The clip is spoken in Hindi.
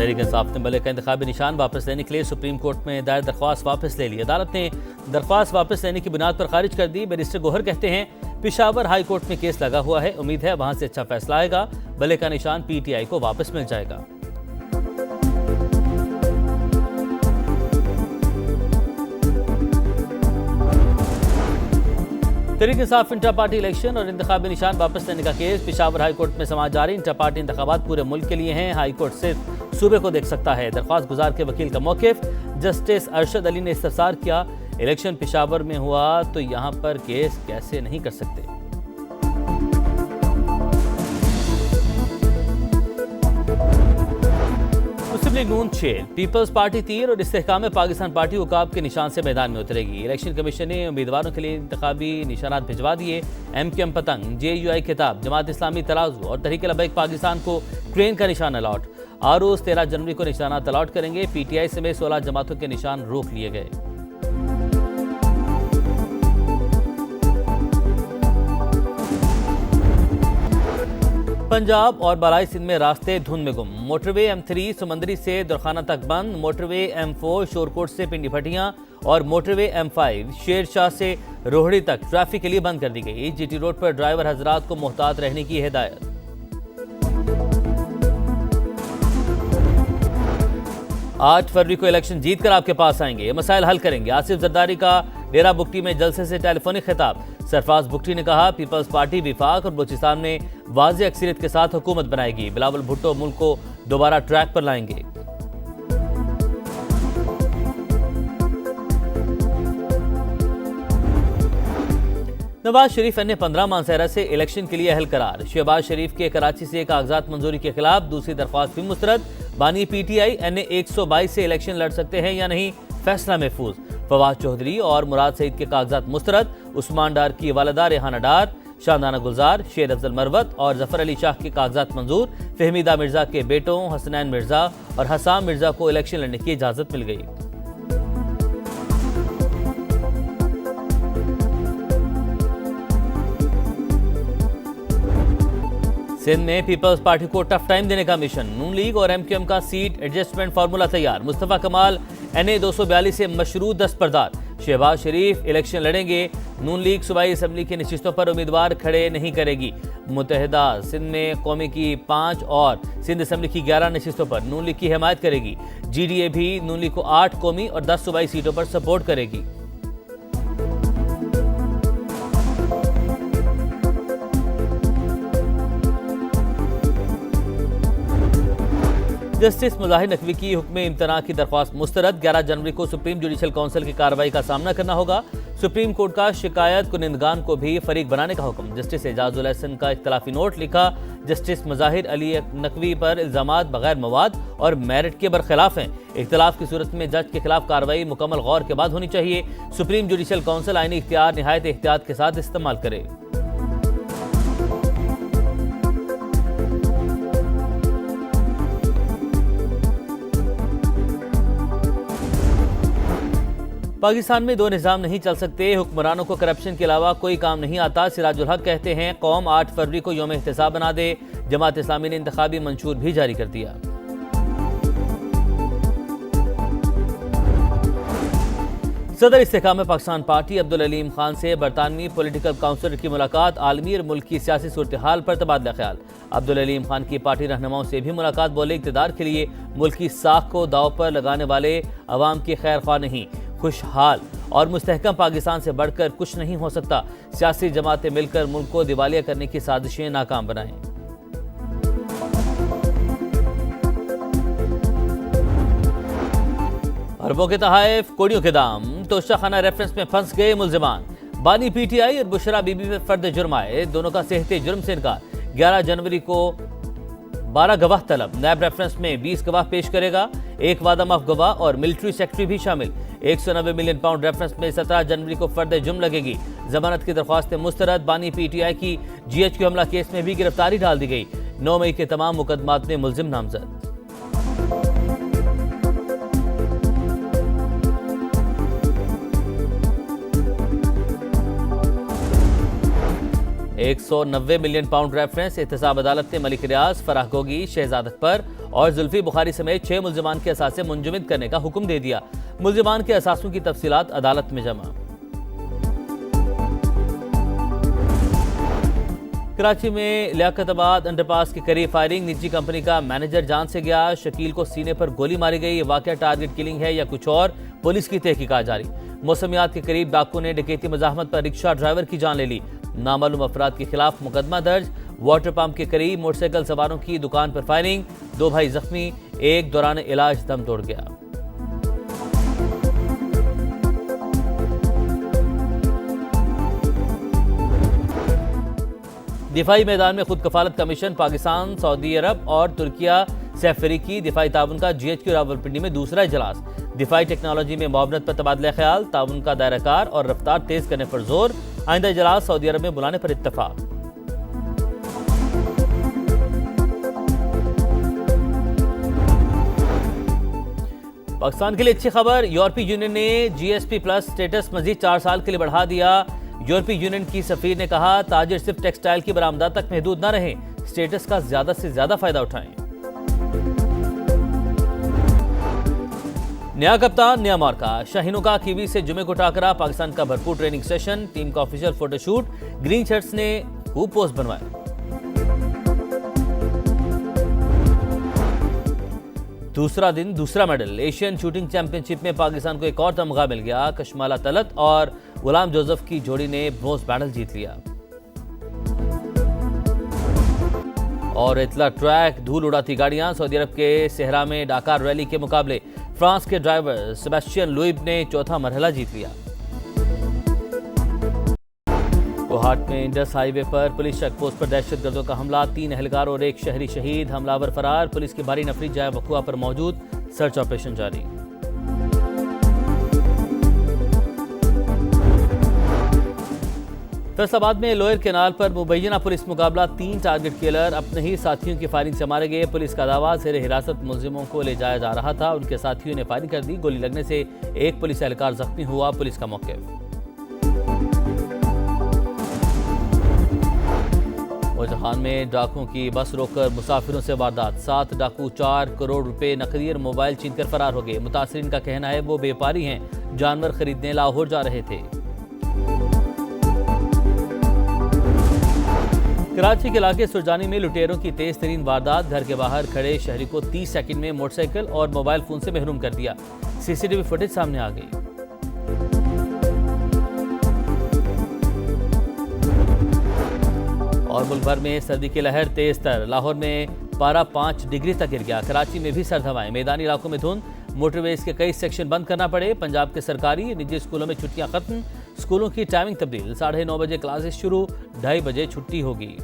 तहरीक इंसाफ ने मलिक का इंतखाबी निशान वापस लेने के लिए सुप्रीम कोर्ट में दायर दरख्वास्त वापस ले ली। अदालत ने दरख्वास्त वापस लेने की बुनियाद पर खारिज कर दी। बैरिस्टर गोहर कहते हैं पेशावर हाई कोर्ट में केस लगा हुआ है, उम्मीद है वहां से अच्छा फैसला आएगा, मलिक का निशान PTI को वापस मिल जाएगा। Tehreek Insaf inter party election और इंतखाबी निशान वापस लेने का केस पेशावर हाई कोर्ट में समाअत जारी। इंटर पार्टी इंतखाबात पूरे मुल्क के लिए हैं, हाई कोर्ट सिर्फ सूबे को देख सकता है। दरख्वास्त गुजार के वकील का मौकिफ, जस्टिस अरशद अली ने इस्तफसार किया, इलेक्शन पेशावर में हुआ तो यहां पर केस कैसे नहीं कर सकते। मुस्लिम लीग नून 6, पीपल्स पार्टी 3 और इस्तेहकाम पाकिस्तान पार्टी उकाब के निशान से मैदान में उतरेगी। इलेक्शन कमीशन ने उम्मीदवारों के लिए इंतखाबी निशानात भिजवा दिए। MQM पतंग, JUI किताब, जमात इस्लामी तराजू और तहरीक लबैक पाकिस्तान को क्रेन का निशान अलॉट। आरोज 13 जनवरी को निशानात अलॉट करेंगे। PTI समेत 16 जमातों के निशान रोक लिए गए। पंजाब और बालाई सिंध में रास्ते धुंध में गुम। मोटरवे M3 समंदरी से दरखाना तक बंद, मोटरवे M4 शोरकोट से पिंडी भटियां और मोटरवे M5 शेरशाह से रोहड़ी तक ट्रैफिक के लिए बंद कर दी गई। GT रोड पर ड्राइवर हजरात को मोहतात रहने की हिदायत। 8 फरवरी को इलेक्शन जीत कर आपके पास आएंगे, ये मसाइल हल करेंगे। आसिफ जरदारी का डेरा बुगटी में जलसे से टेलीफोनिक खिताब। सरफराज बुगटी ने कहा पीपल्स पार्टी विफाक और बलूचिस्तान में वाज़ेह अक्सरियत के साथ हुकूमत बनाएगी। बिलावल भुट्टो मुल्क को दोबारा ट्रैक पर लाएंगे। नवाज शरीफ ने 15 मानसहरा से इलेक्शन के लिए अहल करार। शहबाज शरीफ के कराची से कागजात मंजूरी के खिलाफ दूसरी दरख्वास्त भी मुस्तरद। बानी PTI NA 122 से इलेक्शन लड़ सकते हैं या नहीं, फैसला महफूज। फवाद चौधरी और मुराद सईद के कागजात मुस्तरद। उस्मान डार की वालदा रेहाना डार, शानदाना गुलजार, शेर अफजल मरवत और जफर अली शाह के कागजात मंजूर। फहमीदा मिर्जा के बेटों हसनैन मिर्जा और हसाम मिर्जा को इलेक्शन लड़ने की इजाजत मिल गई। सिंध में पीपल्स पार्टी को टफ टाइम देने का मिशन। नून लीग और MQM का सीट एडजस्टमेंट फार्मूला तैयार। मुस्तफा कमाल NA 242 से मशरूत दस्तबरदार। शहबाज शरीफ इलेक्शन लड़ेंगे। नून लीग सूबाई असम्बली की नशिस्तों पर उम्मीदवार खड़े नहीं करेगी। मुत्तहिदा सिंध में कौमी की 5 और सिंध असम्बली की 11 नशिस्तों पर नून लीग की हिमायत करेगी। GDA भी नून लीग को 8 कौमी और 10 सूबाई सीटों पर सपोर्ट करेगी। जस्टिस मुजाहिर नकवी की हुक्म इम्तना की दरख्वास्त मुस्तरद। 11 जनवरी को सुप्रीम जुडिशल काउंसिल की कार्रवाई का सामना करना होगा। सुप्रीम कोर्ट का शिकायत कुनिंदगान को भी फरीक बनाने का हुक्म। जस्टिस एजाजुल एहसन का इख्तलाफी नोट लिखा। जस्टिस मुजाहिर अली नकवी पर इल्जामात बगैर मवाद और मेरिट के बरखिलाफ हैं। इख्तलाफ की सूरत में जज के खिलाफ कार्रवाई मुकम्मल गौर के बाद होनी चाहिए। सुप्रीम जुडिशल काउंसिल आईनी इख्तियार निहायत एहतियात के साथ इस्तेमाल करे। पाकिस्तान में 2 निज़ाम नहीं चल सकते, हुक्मरानों को करप्शन के अलावा कोई काम नहीं आता। सिराजुल हक कहते हैं कौम 8 फरवरी को यौम एहतिसाब बना दे। जमात इस्लामी ने इंतखाबी मंशूर भी जारी कर दिया। सदर इस्तेहकाम पाकिस्तान पार्टी अब्दुल अलीम खान से बरतानवी पॉलिटिकल काउंसिलर की मुलाकात। आलमी और मुल्क की सियासी सूरत हाल पर तबादला ख्याल। अब्दुल अलीम खान की पार्टी रहनुमाओं से भी मुलाकात। बोले इक़्तिदार के लिए मुल्क की साख को दाव पर लगाने वाले अवाम की खैर ख्वाह नहीं, खुशहाल और मुस्तहकम पाकिस्तान से बढ़कर कुछ नहीं हो सकता। सियासी जमातें मिलकर मुल्क को दिवालिया करने की साजिशें नाकाम बनाएं। अरबों के तहाइफ, कोड़ियों के दाम, तोशाखाना रेफरेंस में फंस गए मुल्जिमान। बानी PTI और बुशरा बीबी पर फर्द जुर्म आए, दोनों का सेहते जुर्म से इनकार। 11 जनवरी को 12 गवाह तलब। नैब रेफरेंस में 20 गवाह पेश करेगा। एक वादा माफ गवाह और मिलिट्री सेक्रेटरी भी शामिल। 190 मिलियन पाउंड रेफरेंस में 17 जनवरी को फर्द जुर्म लगेगी। जमानत की दरख्वास्त मुस्तरद। बानी PTI की GHQ हमला केस में भी गिरफ्तारी डाल दी गई। 9 मई के तमाम मुकदमात में मुल्जिम नामजद। 190 मिलियन पाउंड रेफरेंस। एहतसाब अदालत ने मलिक रियाज, फराह गोगी, शहजाद अकबर और जुल्फी बुखारी समेत 6 मुल्जिमान के असासे मुंजमद करने का हुक्म दे दिया। मुल्जिमान के असासों की तफसीलात अदालत में जमा। कराची में लियाकताबाद अंडरपास के करीब फायरिंग, निजी कंपनी का मैनेजर जान से गया। शकील को सीने पर गोली मारी गई। ये वाकया टारगेट किलिंग है या कुछ और, पुलिस की तहकीकात जारी। मौसमियात के करीब डाकू ने डकैती मज़ाहमत पर रिक्शा ड्राइवर की जान ले ली। नामालूम अफराद के खिलाफ मुकदमा दर्ज। वाटर पंप के करीब मोटरसाइकिल सवारों की दुकान पर फायरिंग, 2 भाई जख्मी, एक दौरान इलाज दम तोड़ गया। दिफाई मैदान में खुद कफालत का मिशन, पाकिस्तान, सऊदी अरब और तुर्किया से अफ्रीकी दिफाई ताउन का GHQ रावलपिंडी में दूसरा इजलास। दिफाई टेक्नोलॉजी में मुआवनत पर तबादला ख्याल, ताउन का दायरा कार और रफ्तार तेज करने पर जोर। आइंदा इजलास सऊदी अरब में बुलाने पर इत्तफाक। पाकिस्तान के लिए अच्छी खबर, यूरोपीय यूनियन ने GSP+ स्टेटस मजीद 4 साल के लिए बढ़ा दिया। यूरोपीय यूनियन की सफीर ने कहा, ताजिर सिर्फ टेक्सटाइल की बरामदात तक महदूद न रहें, स्टेटस का ज्यादा से ज्यादा फायदा उठाएं। नया कप्तान, नया मार्का। शाहीनों का कीवी से जुमे को टाकरा, पाकिस्तान का भरपूर ट्रेनिंग सेशन, टीम का ऑफिशियल फोटोशूट, ग्रीन शर्ट्स ने खूब पोस्ट बनवाए। दूसरा दिन दूसरा मेडल। एशियन शूटिंग चैंपियनशिप में पाकिस्तान को एक और तमगा मिल गया। कशमाला तलत और गुलाम जोसेफ की जोड़ी ने ब्रोंज मेडल जीत लिया। और इतला ट्रैक, धूल उड़ाती गाड़ियां। सऊदी अरब के सेहरा में डाकार रैली के मुकाबले फ्रांस के ड्राइवर सेबेस्टियन लुइब ने चौथा मरहला जीत लिया। कोहाट में इंडस हाईवे पर पुलिस चेक पोस्ट पर दहशतगर्दों का हमला, 3 एहलकार और 1 शहरी शहीद, हमलावर फरार। पुलिस की भारी नफरी जाए वकुआ पर मौजूद, सर्च ऑपरेशन जारी। फैसलाबाद में लोअर केनाल पर मुबैना पुलिस मुकाबला, 3 टारगेट किलर अपने ही साथियों की फायरिंग से मारे गए। पुलिस का दावा, जेर हिरासत मुलजिमों को ले जाया जा रहा था, उनके साथियों ने फायरिंग कर दी। गोली लगने से 1 पुलिस एहलकार जख्मी हुआ। पुलिस का मौके। खान में डाकुओं की बस रोककर मुसाफिरों से वारदात, 7 डाकू 4 करोड़ रुपए नकदी और मोबाइल छीनकर फरार हो गए। मुतासरीन का कहना है वो व्यापारी हैं, जानवर खरीदने लाहौर जा रहे थे। कराची के इलाके सुरजानी में लुटेरों की तेज तरीन वारदात, घर के बाहर खड़े शहरी को 30 सेकंड में मोटरसाइकिल और मोबाइल फोन से महरूम कर दिया। CCTV फुटेज सामने आ गई। और मुल्क भर में सर्दी की लहर तेज तर, लाहौर में पारा 5 डिग्री तक गिर गया। कराची में भी सर्द हवाएं, मैदानी इलाकों में धुंध, मोटरवेज के कई सेक्शन बंद करना पड़े। पंजाब के सरकारी निजी स्कूलों में छुट्टियां खत्म, स्कूलों की टाइमिंग तब्दील, 9:30 बजे क्लासेस शुरू, 2:30 बजे छुट्टी होगी।